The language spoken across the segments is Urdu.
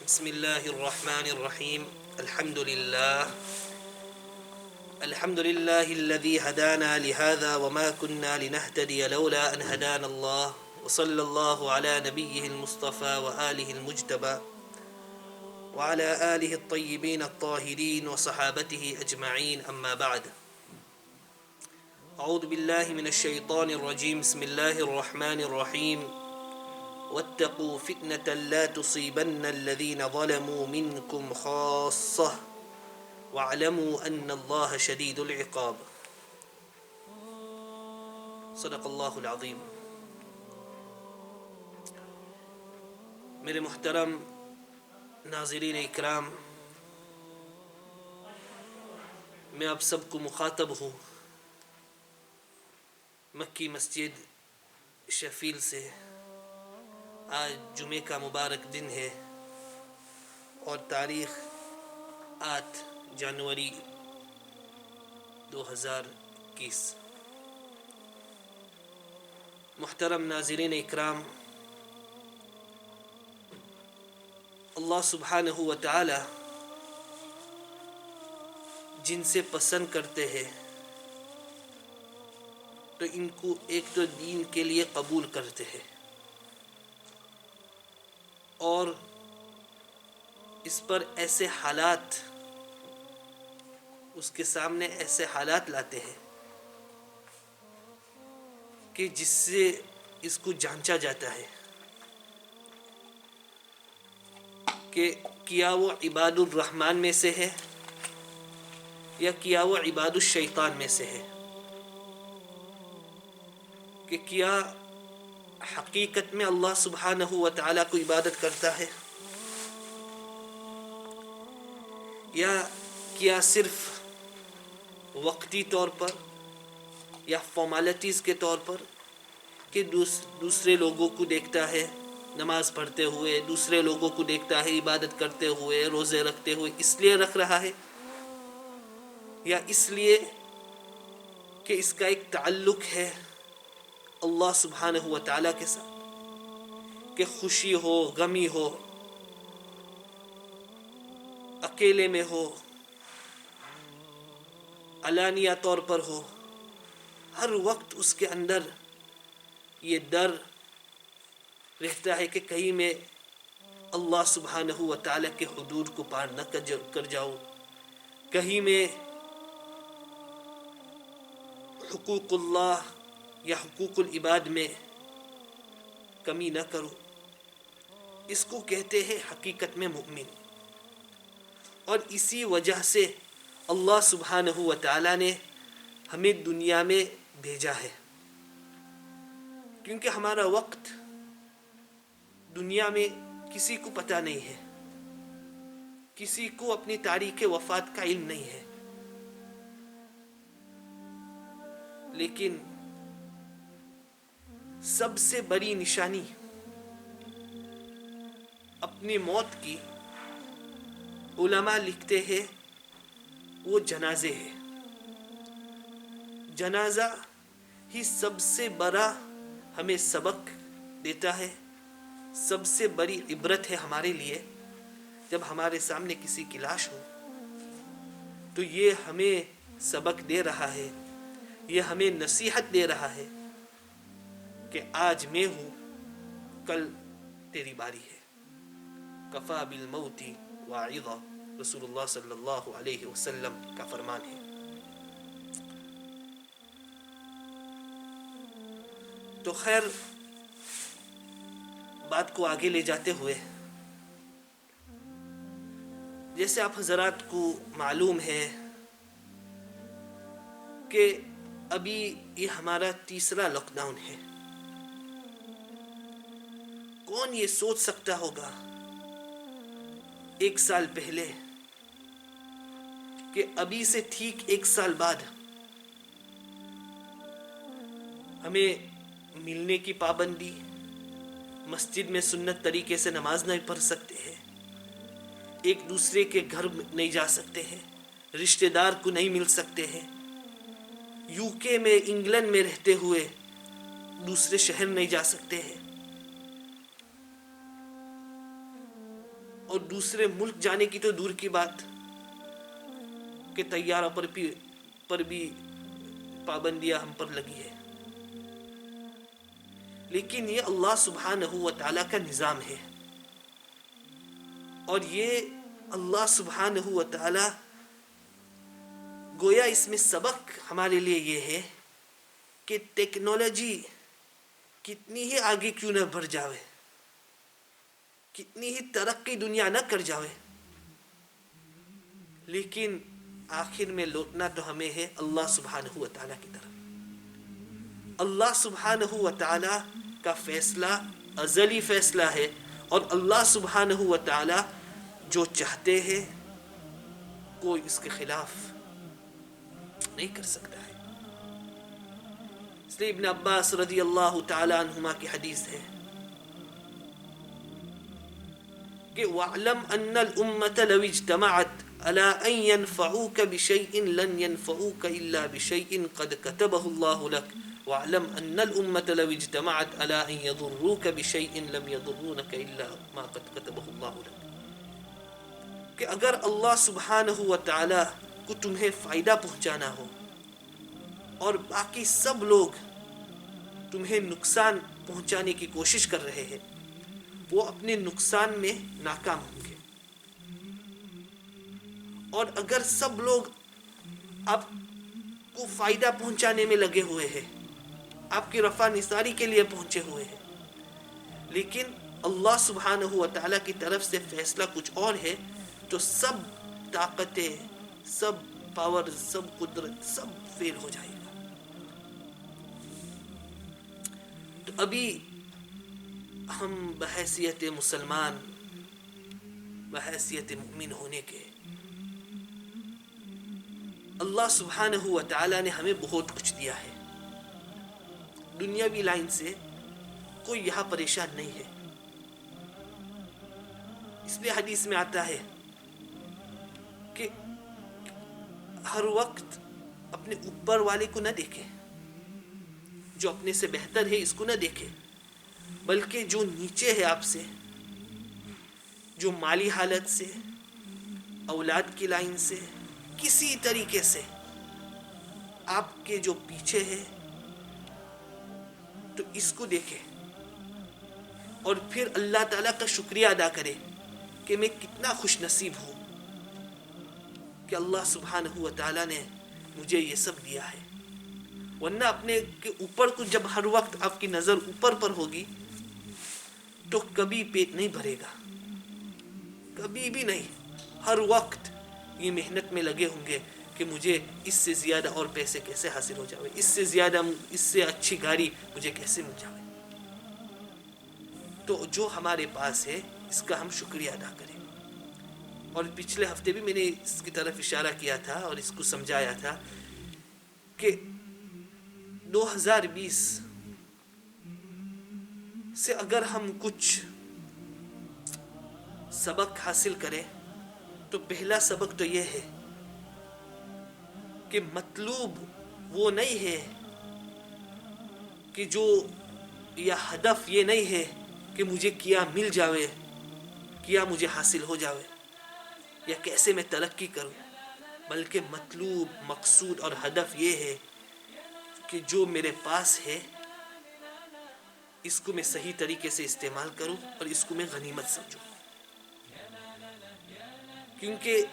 بسم الله الرحمن الرحيم. الحمد لله الذي هدانا لهذا وما كنا لنهتدي لولا أن هدانا الله وصلى الله على نبيه المصطفى وآله المجتبى وعلى آله الطيبين الطاهرين وصحابته أجمعين. أما بعد، أعوذ بالله من الشيطان الرجيم. بسم الله الرحمن الرحيم. واتقوا فتنة لا تصيبن الذين ظلموا منكم خاصة واعلموا أن الله شديد العقاب. صدق اللہ العظیم. میرے محترم ناظرین اکرام، میں آپ سب کو مخاطب ہوں مکی مسجد شفیل سے. آج جمعے کا مبارک دن ہے اور تاریخ 8 جنوری 2021. محترم ناظرین اکرام، اللہ سبحانہ و تعالی جن سے پسند کرتے ہیں تو ان کو ایک تو دین کے لیے قبول کرتے ہیں اور اس پر ایسے حالات، اس کے سامنے ایسے حالات لاتے ہیں کہ جس سے اس کو جانچا جاتا ہے کہ کیا وہ عباد الرحمن میں سے ہے یا کیا وہ عباد الشیطان میں سے ہے، کہ کیا حقیقت میں اللہ سبحانہ و تعالیٰ کو عبادت کرتا ہے یا کیا صرف وقتی طور پر یا فارمیلٹیز کے طور پر کہ دوسرے لوگوں کو دیکھتا ہے نماز پڑھتے ہوئے، دوسرے لوگوں کو دیکھتا ہے عبادت کرتے ہوئے، روزے رکھتے ہوئے، اس لیے رکھ رہا ہے یا اس لیے کہ اس کا ایک تعلق ہے اللہ سبحانہ و تعالیٰ کے ساتھ، کہ خوشی ہو، غمی ہو، اکیلے میں ہو، علانیہ طور پر ہو، ہر وقت اس کے اندر یہ ڈر رہتا ہے کہ کہیں میں اللہ سبحانہ و تعالیٰ کے حدود کو پار نہ کر جاؤں، کہیں میں حقوق اللہ یا حقوق العباد میں کمی نہ کروں. اس کو کہتے ہیں حقیقت میں مومن. اور اسی وجہ سے اللہ سبحانہ و تعالیٰ نے ہمیں دنیا میں بھیجا ہے، کیونکہ ہمارا وقت دنیا میں کسی کو پتہ نہیں ہے، کسی کو اپنی تاریخ وفات کا علم نہیں ہے، لیکن سب سے بڑی نشانی اپنی موت کی علماء لکھتے ہیں وہ جنازے ہیں. جنازہ ہی سب سے بڑا ہمیں سبق دیتا ہے، سب سے بڑی عبرت ہے ہمارے لیے. جب ہمارے سامنے کسی کی لاش ہو تو یہ ہمیں سبق دے رہا ہے، یہ ہمیں نصیحت دے رہا ہے کہ آج میں ہوں، کل تیری باری ہے. کفا بالموت واعظا، رسول اللہ صلی اللہ علیہ وسلم کا فرمان ہے. تو خیر، بات کو آگے لے جاتے ہوئے، جیسے آپ حضرات کو معلوم ہے کہ ابھی یہ ہمارا تیسرا لاک ڈاؤن ہے. کون یہ سوچ سکتا ہوگا 1 سال پہلے کہ ابھی سے ٹھیک 1 سال بعد ہمیں ملنے کی پابندی، مسجد میں سنت طریقے سے نماز نہیں پڑھ سکتے ہیں، ایک دوسرے کے گھر نہیں جا سکتے ہیں، رشتہ دار کو نہیں مل سکتے ہیں، یو کے میں، انگلینڈ میں رہتے ہوئے دوسرے شہر نہیں جا سکتے ہیں، اور دوسرے ملک جانے کی تو دور کی بات کہ طیارہ پر بھی پابندیاں ہم پر لگی ہے. لیکن یہ اللہ سبحانہ و تعالیٰ کا نظام ہے, اور یہ اللہ سبحانہ و تعالیٰ گویا اس میں سبق ہمارے لیے یہ ہے کہ ٹیکنالوجی کتنی ہی آگے کیوں نہ بڑھ جاوے, کتنی ہی ترقی دنیا نہ کر جاوے, لیکن آخر میں لوٹنا تو ہمیں ہے اللہ سبحانہ و تعالیٰ کی طرف. اللہ سبحانہ و تعالیٰ کا فیصلہ ازلی فیصلہ ہے, اور اللہ سبحانہ و تعالیٰ جو چاہتے ہیں کوئی اس کے خلاف نہیں کر سکتا ہے. اس لیے ابن عباس رضی اللہ تعالی عنہما کی حدیث ہے کہ وَاعْلَمْ أَنَّ الْأُمَّةَ لَوْ اجْتَمَعَتْ عَلَىٰ أَنْ يَنْفَعُوكَ بِشَيْءٍ لَنْ يَنْفَعُوكَ إِلَّا بِشَيْءٍ قَدْ كَتَبَهُ اللَّهُ لَكَ وَاعْلَمْ أَنَّ الْأُمَّةَ لَوْ اجْتَمَعَتْ عَلَىٰ أَنْ يَضُرُّوكَ بِشَيْءٍ لَمْ يَضُرُّونَكَ إِلَّا مَا قَدْ كَتَبَهُ اللَّهُ لَكَ. کہ اگر اللہ سبحانہ و تعالی کو تمہیں فائدہ پہنچانا ہو اور باقی سب لوگ تمہیں نقصان پہنچانے کی کوشش کر رہے ہیں, وہ اپنے نقصان میں ناکام ہوں گے. اور اگر سب لوگ آپ کو فائدہ پہنچانے میں لگے ہوئے ہیں, آپ کی رفع نثاری کے لیے پہنچے ہوئے ہیں, لیکن اللہ سبحانہ و تعالیٰ کی طرف سے فیصلہ کچھ اور ہے, تو سب طاقتیں, سب پاور, سب قدرت, سب فیل ہو جائے گا. تو ابھی ہم بحیثیت مسلمان, بحیثیت مومن ہونے کے, اللہ سبحانہ و تعالیٰ نے ہمیں بہت کچھ دیا ہے. دنیاوی لائن سے کوئی یہاں پریشان نہیں ہے. اس لیے حدیث میں آتا ہے کہ ہر وقت اپنے اوپر والے کو نہ دیکھے, جو اپنے سے بہتر ہے اس کو نہ دیکھے, بلکہ جو نیچے ہے آپ سے, جو مالی حالت سے, اولاد کی لائن سے, کسی طریقے سے آپ کے جو پیچھے ہے, تو اس کو دیکھے اور پھر اللہ تعالیٰ کا شکریہ ادا کرے کہ میں کتنا خوش نصیب ہوں کہ اللہ سبحانہ و تعالیٰ نے مجھے یہ سب دیا ہے. ورنہ اپنے کے اوپر کو جب ہر وقت آپ کی نظر اوپر پر ہوگی تو کبھی پیٹ نہیں بھرے گا, کبھی بھی نہیں. ہر وقت یہ محنت میں لگے ہوں گے کہ مجھے اس سے زیادہ اور پیسے کیسے حاصل ہو جاوے, اس سے زیادہ, اس سے اچھی گاڑی مجھے کیسے مل جاوے. تو جو ہمارے پاس ہے اس کا ہم شکریہ ادا کریں. اور پچھلے ہفتے بھی میں نے اس کی طرف اشارہ کیا تھا اور اس کو سمجھایا تھا کہ 2020 سے اگر ہم کچھ سبق حاصل کریں تو پہلا سبق تو یہ ہے کہ مطلوب وہ نہیں ہے کہ جو, یا ہدف یہ نہیں ہے کہ مجھے کیا مل جاوے, کیا مجھے حاصل ہو جاوے, یا کیسے میں ترقی کروں, بلکہ مطلوب, مقصود اور ہدف یہ ہے کہ جو میرے پاس ہے اس کو میں صحیح طریقے سے استعمال کروں اور اس کو میں غنیمت سمجھوں. کیونکہ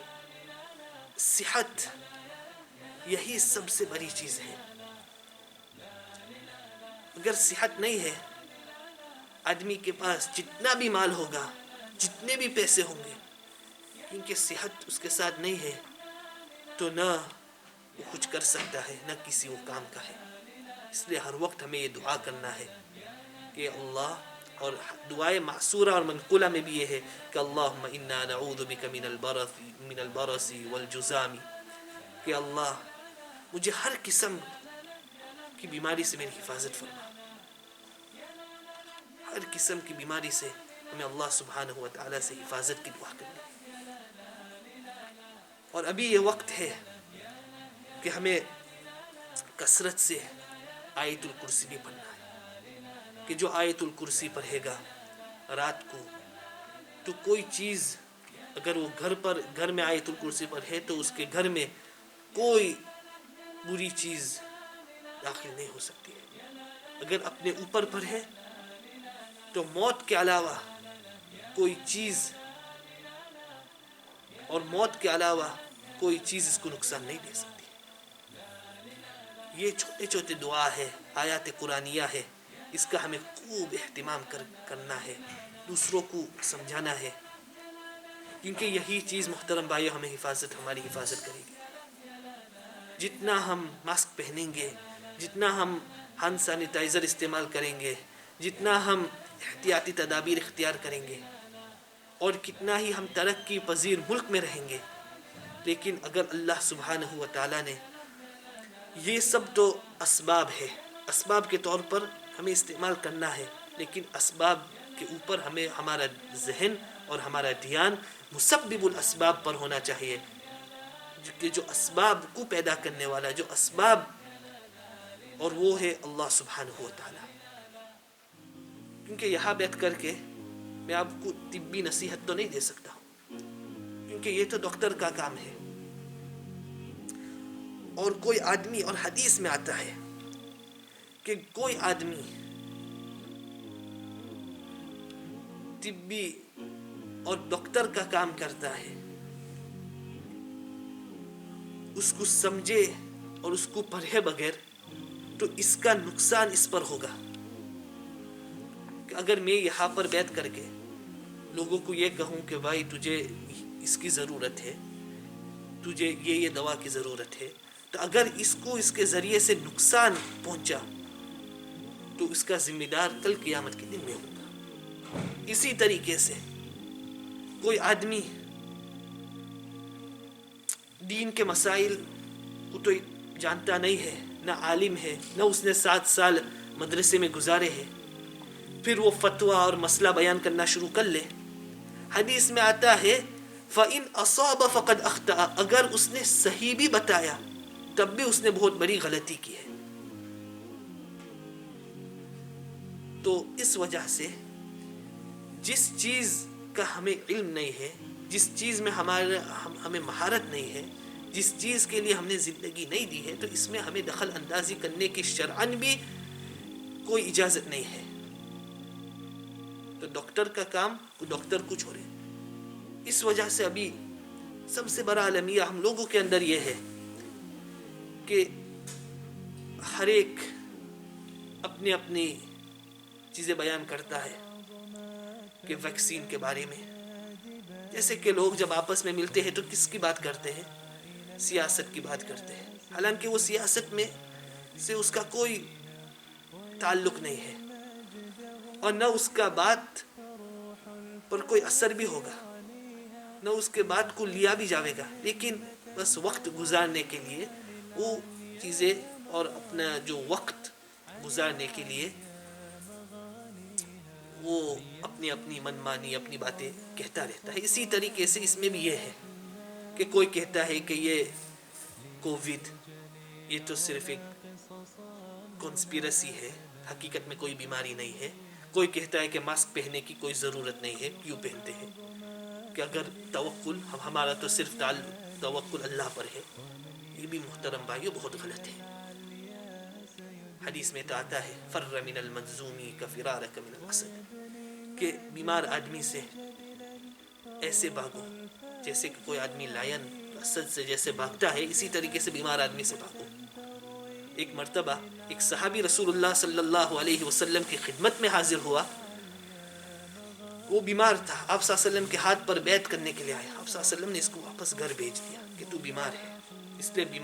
صحت یہی سب سے بڑی چیز ہے. اگر صحت نہیں ہے, آدمی کے پاس جتنا بھی مال ہوگا, جتنے بھی پیسے ہوں گے, کیونکہ صحت اس کے ساتھ نہیں ہے تو نہ وہ کچھ کر سکتا ہے, نہ کسی وہ کام کا ہے. اس لیے ہر وقت ہمیں یہ دعا کرنا ہے کہ اللہ, اور دعائے معصورہ اور منقولہ میں بھی یہ ہے کہ اللہم انا نعوذ بک من البرص والجزام, کہ اللہ مجھے ہر قسم کی بیماری سے میری حفاظت فرما. ہر قسم کی بیماری سے ہمیں اللہ سبحانہ و تعالیٰ سے حفاظت کی دعا کرنی. اور ابھی یہ وقت ہے کہ ہمیں کثرت سے آیت الکرسی بھی پڑھنا ہے, کہ جو آیت الکرسی پڑھے گا رات کو تو کوئی چیز اگر وہ گھر میں آیت الکرسی پر ہے تو اس کے گھر میں کوئی بری چیز داخل نہیں ہو سکتی ہے. اگر اپنے اوپر پر ہے تو موت کے علاوہ کوئی چیز اور موت کے علاوہ کوئی چیز اس کو نقصان نہیں دے سکتی. یہ چھوٹے چھوٹے دعا ہے، آیات قرآنیہ ہے، اس کا ہمیں خوب اہتمام کرنا ہے، دوسروں کو سمجھانا ہے، کیونکہ یہی چیز محترم بھائیو ہماری حفاظت کرے گی. جتنا ہم ماسک پہنیں گے، جتنا ہم ہینڈ سینیٹائزر استعمال کریں گے، جتنا ہم احتیاطی تدابیر اختیار کریں گے، اور کتنا ہی ہم ترقی پذیر ملک میں رہیں گے، لیکن اگر اللہ سبحانہ و تعالیٰ نے یہ سب تو اسباب ہے، اسباب کے طور پر ہمیں استعمال کرنا ہے، لیکن اسباب کے اوپر ہمیں ہمارا ذہن اور ہمارا دھیان مسبب الاسباب پر ہونا چاہیے، کہ جو اسباب کو پیدا کرنے والا، جو اسباب، اور وہ ہے اللہ سبحانہ و تعالیٰ. کیونکہ یہاں بیٹھ کر کے میں آپ کو طبی نصیحت تو نہیں دے سکتا ہوں، کیونکہ یہ تو ڈاکٹر کا کام ہے. اور کوئی آدمی، اور حدیث میں آتا ہے کہ کوئی آدمی طبی اور ڈاکٹر کا کام کرتا ہے، اس کو سمجھے اور اس کو پڑھے بغیر، تو اس کا نقصان اس پر ہوگا. کہ اگر میں یہاں پر بیٹھ کر کے لوگوں کو یہ کہوں کہ بھائی تجھے اس کی ضرورت ہے، تجھے یہ دوا کی ضرورت ہے، تو اگر اس کو اس کے ذریعے سے نقصان پہنچا تو اس کا ذمہ دار کل قیامت کے دن میں ہوگا. اسی طریقے سے کوئی آدمی دین کے مسائل کو تو جانتا نہیں ہے، نہ عالم ہے، نہ اس نے 7 سال مدرسے میں گزارے ہیں، پھر وہ فتویٰ اور مسئلہ بیان کرنا شروع کر لے. حدیث میں آتا ہے فَإِنْ أَصَابَ فَقَدْ أَخْطَأَ، اگر اس نے صحیح بھی بتایا تب بھی اس نے بہت بڑی غلطی کی ہے. تو اس وجہ سے جس چیز کا ہمیں علم نہیں ہے، جس چیز میں ہمیں مہارت نہیں ہے، جس چیز کے لیے ہم نے زندگی نہیں دی ہے، تو اس میں ہمیں دخل اندازی کرنے کی شرعاً بھی کوئی اجازت نہیں ہے. تو ڈاکٹر کا کام ڈاکٹر کو چھوڑے. اس وجہ سے ابھی سب سے بڑا المیہ ہم لوگوں کے اندر یہ ہے کہ ہر ایک اپنی اپنی چیزیں بیان کرتا ہے. کہ ویکسین کے بارے میں، جیسے کہ لوگ جب آپس میں ملتے ہیں تو کس کی بات کرتے ہیں؟ سیاست کی بات کرتے ہیں، حالانکہ وہ سیاست میں سے اس کا کوئی تعلق نہیں ہے، اور نہ اس کا بات پر کوئی اثر بھی ہوگا، نہ اس کے بات کو لیا بھی جاوے گا، لیکن بس وقت گزارنے کے لیے وہ چیزیں اور اپنا جو وقت گزارنے کے لیے وہ اپنی اپنی منمانی اپنی باتیں کہتا رہتا ہے. اسی طریقے سے اس میں بھی یہ ہے کہ کوئی کہتا ہے کہ یہ کووڈ یہ تو صرف ایک کنسپیرسی ہے، حقیقت میں کوئی بیماری نہیں ہے. کوئی کہتا ہے کہ ماسک پہننے کی کوئی ضرورت نہیں ہے، کیوں پہنتے ہیں؟ کہ اگر توکل، ہمارا تو صرف توکل اللہ پر ہے. یہ بھی محترم بھائیو بہت غلط ہے. حدیث میں تو آتا ہے فر من المجذوم کفرارک من الاسد، کہ بیمار آدمی سے ایسے بھاگو جیسے کہ کوئی آدمی لائن اسد سے جیسے بھاگتا ہے، اسی طریقے سے بیمار آدمی سے بھاگو. ایک مرتبہ ایک صحابی رسول اللہ صلی اللہ علیہ وسلم کی خدمت میں حاضر ہوا. وہ بیمار تھا، آپ صلی اللہ علیہ وسلم کے ہاتھ پر بیعت کرنے کے لیے آیا. آپ صلی اللہ علیہ وسلم نے اس کو واپس گھر بھیج دیا کہ تو بیمار ہے. اس لیے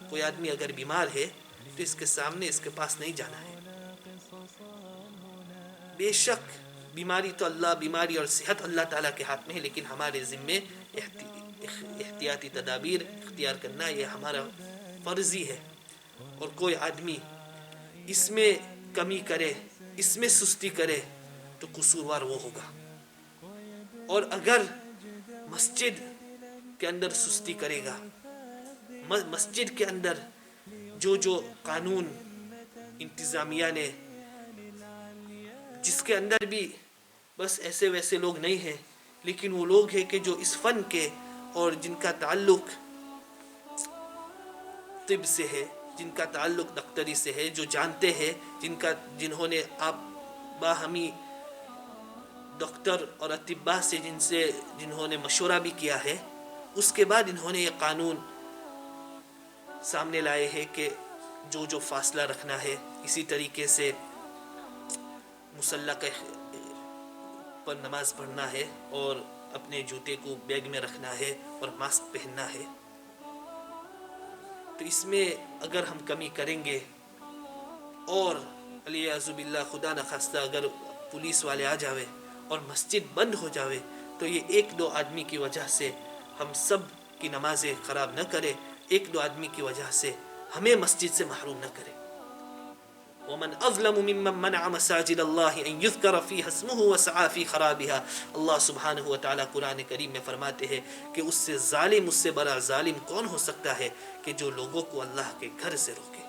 کوئی آدمی اگر بیمار ہے تو اس کے سامنے، اس کے پاس نہیں جانا ہے. بے شک بیماری تو بیماری اور صحت اللہ تعالیٰ کے ہاتھ میں ہے، لیکن ہمارے ذمے احتیاطی تدابیر اختیار کرنا یہ ہمارا فرضی ہے. اور کوئی آدمی اس میں کمی کرے، اس میں سستی کرے تو قصوروار وہ ہوگا. اور اگر مسجد کے اندر سستی کرے گا، مسجد کے اندر جو قانون انتظامیہ نے، جس کے اندر بھی بس ایسے ویسے لوگ نہیں ہیں لیکن وہ لوگ ہیں کہ جو اس فن کے اور جن کا تعلق طب سے ہے، جن کا تعلق ڈاکٹری سے ہے، جو جانتے ہیں، جنہوں نے آپ باہمی ڈاکٹر اور اطباء سے جنہوں نے مشورہ بھی کیا ہے، اس کے بعد انہوں نے یہ قانون سامنے لائے ہیں کہ جو فاصلہ رکھنا ہے، اسی طریقے سے مصلی پر نماز پڑھنا ہے، اور اپنے جوتے کو بیگ میں رکھنا ہے، اور ماسک پہننا ہے. تو اس میں اگر ہم کمی کریں گے اور علیہ باللہ خدا نخواستہ اگر پولیس والے آ جاوے اور مسجد بند ہو جاوے تو یہ ایک دو آدمی کی وجہ سے ہم سب کی نمازیں خراب نہ کرے، ایک دو آدمی کی وجہ سے ہمیں مسجد سے محروم نہ کرے. ومن اظلم ممن منع مساجد اللہ ان یذکر فیہا اسمہ وسعی فی خرابها. اللہ سبحانہ وتعالی قرآن کریم میں فرماتے ہیں کہ اس سے بڑا ظالم کون ہو سکتا ہے کہ جو لوگوں کو اللہ کے گھر سے روکے.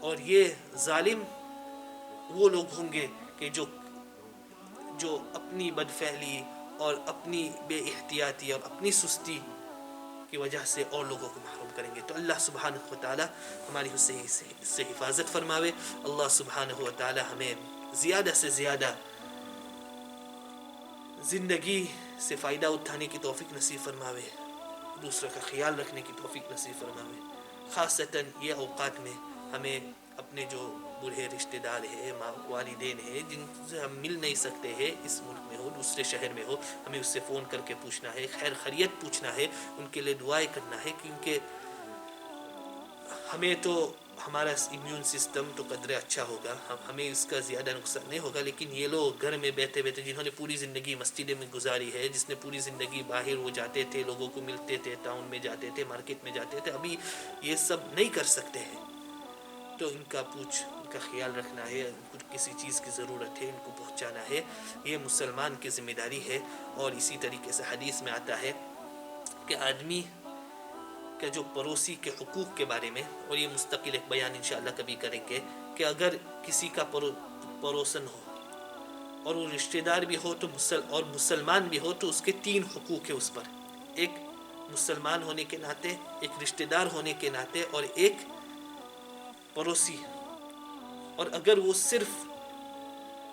اور یہ ظالم وہ لوگ ہوں گے کہ جو اپنی بدفعلی اور اپنی بے احتیاطی اور اپنی سستی کی وجہ سے اور لوگوں کو محروم کریں گے. تو اللہ سبحانہ وتعالی ہماری اس سے حفاظت فرماوے. اللہ سبحانہ وتعالی ہمیں زیادہ سے زیادہ زندگی سے فائدہ اٹھانے کی توفیق نصیب فرماوے، دوسروں کا خیال رکھنے کی توفیق نصیب فرماوے. خاصتاً یہ اوقات میں ہمیں اپنے جو بوڑھے رشتہ دار ہیں، والدین ہیں، جن سے ہم مل نہیں سکتے ہیں، اس ملک میں ہو دوسرے شہر میں ہو، ہمیں اس سے فون کر کے پوچھنا ہے، خیر خیریت پوچھنا ہے، ان کے لیے دعائیں کرنا ہے. کیونکہ ہمیں تو ہمارا امیون سسٹم تو قدرے اچھا ہوگا، ہمیں اس کا زیادہ نقصان نہیں ہوگا، لیکن یہ لوگ گھر میں بیٹھے بیٹھے جنہوں نے پوری زندگی مسجد میں گزاری ہے، جس نے پوری زندگی باہر وہ جاتے تھے، لوگوں کو ملتے تھے، ٹاؤن میں جاتے تھے، مارکیٹ میں جاتے تھے، ابھی یہ سب نہیں کر سکتے ہیں. تو ان کا خیال رکھنا ہے، ان کو کسی چیز کی ضرورت ہے، ان کو پہنچانا ہے، یہ مسلمان کی ذمہ داری ہے. اور اسی طریقے سے حدیث میں آتا ہے کہ آدمی کا جو پڑوسی کے حقوق کے بارے میں، اور یہ مستقل ایک بیان انشاءاللہ کبھی کریں گے، کہ اگر کسی کا پڑوسن ہو اور وہ رشتہ دار بھی ہو اور مسلمان بھی ہو تو اس کے 3 حقوق ہے اس پر. ایک مسلمان ہونے کے ناطے، ایک رشتہ دار ہونے کے ناطے، اور ایک پڑوسی. اور اگر وہ صرف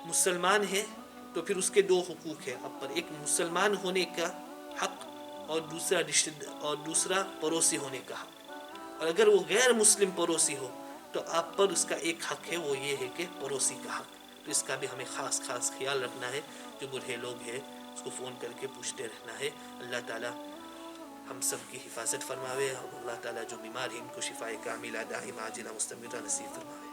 مسلمان ہے تو پھر اس کے 2 حقوق ہیں اب پر، ایک مسلمان ہونے کا حق اور دوسرا پڑوسی ہونے کا حق. اور اگر وہ غیر مسلم پڑوسی ہو تو آپ پر اس کا ایک حق ہے، وہ یہ ہے کہ پڑوسی کا حق. تو اس کا بھی ہمیں خاص خیال رکھنا ہے. جو بوڑھے لوگ ہیں اس کو فون کر کے پوچھتے رہنا ہے. اللہ تعالی ہم سب کی حفاظت فرماوے، اور اللہ تعالی جو بیمار ہیں ان کو شفائے کاملہ دائمہ عاجلہ مستمرہ نصیب فرماوے.